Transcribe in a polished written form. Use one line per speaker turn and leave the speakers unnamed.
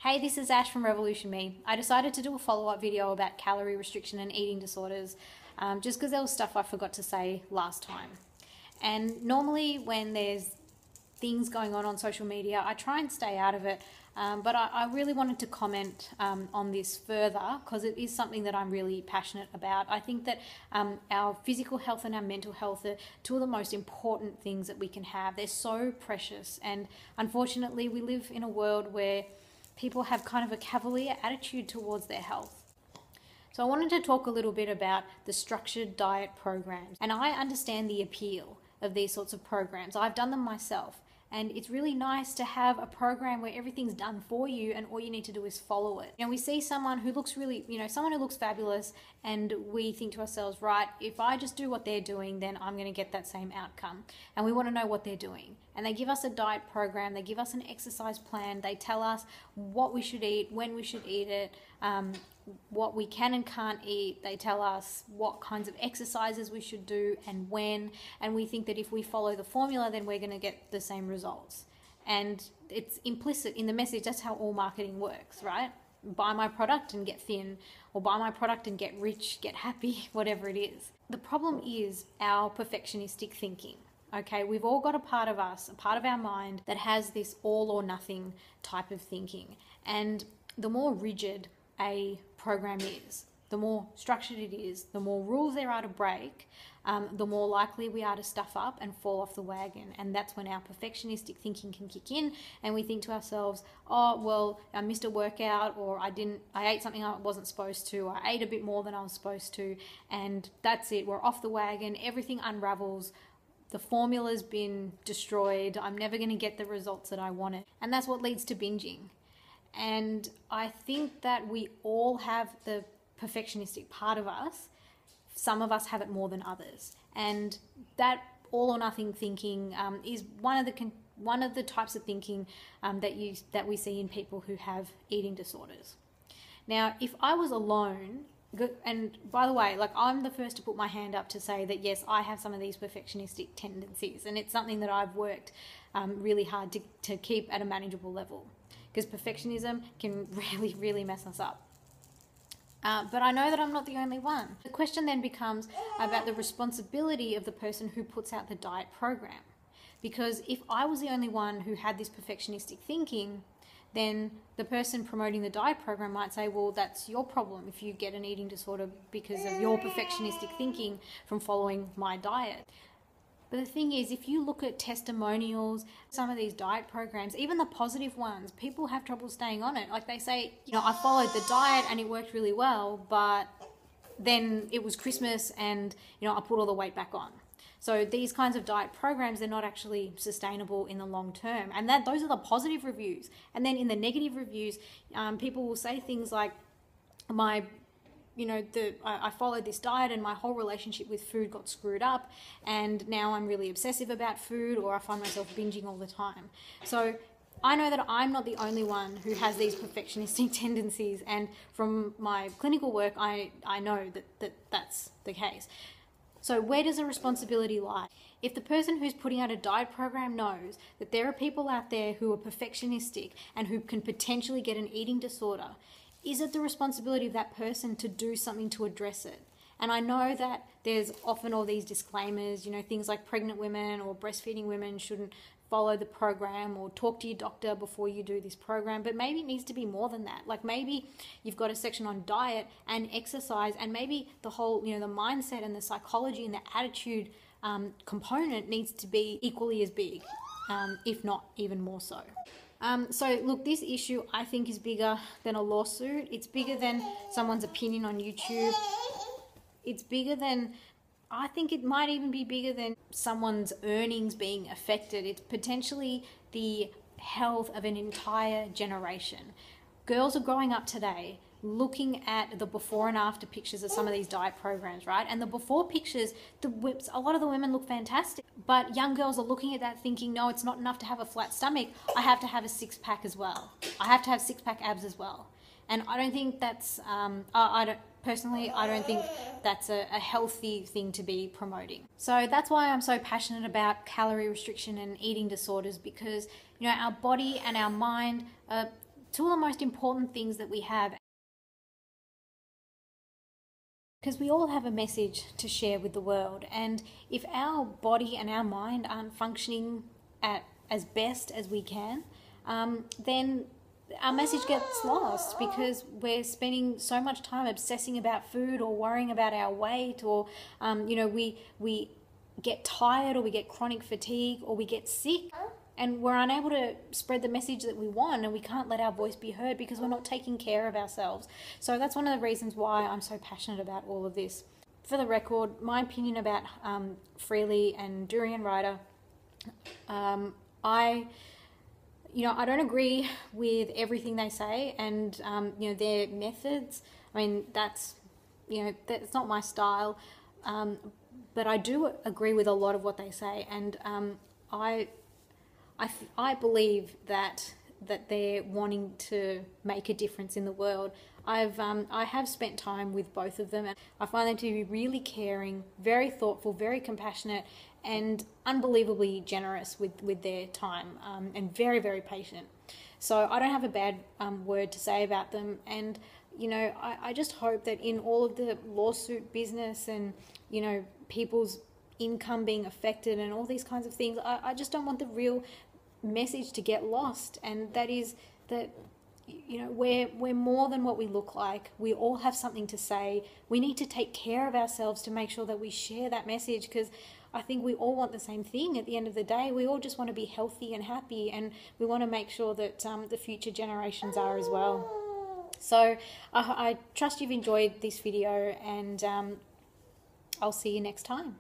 Hey, this is Ash from Revolution Me. I decided to do a follow-up video about calorie restriction and eating disorders just because there was stuff I forgot to say last time. And normally when there's things going on social media, I try and stay out of it, but I really wanted to comment on this further because it is something that I'm really passionate about. I think that our physical health and our mental health are two of the most important things that we can have. They're so precious, and unfortunately we live in a world where people have kind of a cavalier attitude towards their health. So I wanted to talk a little bit about the structured diet programs, and I understand the appeal of these sorts of programs. I've done them myself, and it's really nice to have a program where everything's done for you and all you need to do is follow it. And we see someone who looks really, someone who looks fabulous, and we think to ourselves, right, if I just do what they're doing, then I'm going to get that same outcome. And we want to know what they're doing. And they give us a diet program, they give us an exercise plan, they tell us what we should eat, when we should eat it, what we can and can't eat. They tell us what kinds of exercises we should do and when, and we think that if we follow the formula, then we're going to get the same results. And it's implicit in the message. That's how all marketing works, right? Buy my product and get thin, or buy my product and get rich, get happy, whatever it is. The problem is our perfectionistic thinking. Okay, we've all got a part of us, a part of our mind that has this all or nothing type of thinking. And the more rigid a program is, the more structured it is, the more rules there are to break, the more likely we are to stuff up and fall off the wagon. And that's when our perfectionistic thinking can kick in, and we think to ourselves, oh, well, I missed a workout, or I ate something I wasn't supposed to, or I ate a bit more than I was supposed to, and that's it, we're off the wagon, everything unravels. The formula's been destroyed. I'm never going to get the results that I wanted. And that's what leads to binging. And I think that we all have the perfectionistic part of us. Some of us have it more than others. And that all or nothing thinking is one of the types of thinking that we see in people who have eating disorders. Now, if I was alone, and by the way, I'm the first to put my hand up to say that yes, I have some of these perfectionistic tendencies, and it's something that I've worked really hard to keep at a manageable level, because perfectionism can really, really mess us up. But I know that I'm not the only one. The question then becomes about the responsibility of the person who puts out the diet program, because if I was the only one who had this perfectionistic thinking, then the person promoting the diet program might say, well, that's your problem if you get an eating disorder because of your perfectionistic thinking from following my diet. But the thing is, if you look at testimonials, some of these diet programs, even the positive ones, people have trouble staying on it. Like they say, I followed the diet and it worked really well, but then it was Christmas and, I put all the weight back on. So these kinds of diet programs, they're not actually sustainable in the long term. And those are the positive reviews. And then in the negative reviews, people will say things like, I followed this diet and my whole relationship with food got screwed up, and now I'm really obsessive about food, or I find myself binging all the time. So I know that I'm not the only one who has these perfectionistic tendencies, and from my clinical work, I know that's the case. So where does the responsibility lie? If the person who's putting out a diet program knows that there are people out there who are perfectionistic and who can potentially get an eating disorder, is it the responsibility of that person to do something to address it? And I know that there's often all these disclaimers, things like pregnant women or breastfeeding women shouldn't follow the program, or talk to your doctor before you do this program, but maybe it needs to be more than that. Like maybe you've got a section on diet and exercise, and maybe the whole, the mindset and the psychology and the attitude component needs to be equally as big, if not even more so. So look, this issue I think is bigger than a lawsuit. It's bigger than someone's opinion on YouTube. It's bigger than, I think it might even be bigger than someone's earnings being affected. It's potentially the health of an entire generation. Girls are growing up today looking at the before and after pictures of some of these diet programs, right? And the before pictures, a lot of the women look fantastic, but young girls are looking at that thinking, no, it's not enough to have a flat stomach. I have to have a six-pack as well. I have to have six-pack abs as well. And I don't think that's, I don't think that's a healthy thing to be promoting. So that's why I'm so passionate about calorie restriction and eating disorders, because, our body and our mind are two of the most important things that we have, because we all have a message to share with the world. And if our body and our mind aren't functioning at as best as we can, then our message gets lost, because we're spending so much time obsessing about food or worrying about our weight, or we get tired, or we get chronic fatigue, or we get sick, and we're unable to spread the message that we want, and we can't let our voice be heard because we're not taking care of ourselves. So that's one of the reasons why I'm so passionate about all of this. For the record, my opinion about Freely and Durian Rider, I don't agree with everything they say, and their methods. I mean, that's not my style, but I do agree with a lot of what they say, and I believe that they're wanting to make a difference in the world. I have spent time with both of them, and I find them to be really caring, very thoughtful, very compassionate, and unbelievably generous with their time, and very, very patient. So I don't have a bad word to say about them. And I just hope that in all of the lawsuit business and people's income being affected and all these kinds of things, I just don't want the real message to get lost, and that is that we're more than what we look like. We all have something to say. We need to take care of ourselves to make sure that we share that message, because I think we all want the same thing at the end of the day. We all just want to be healthy and happy, and we want to make sure that the future generations are as well. So I trust you've enjoyed this video, and I'll see you next time.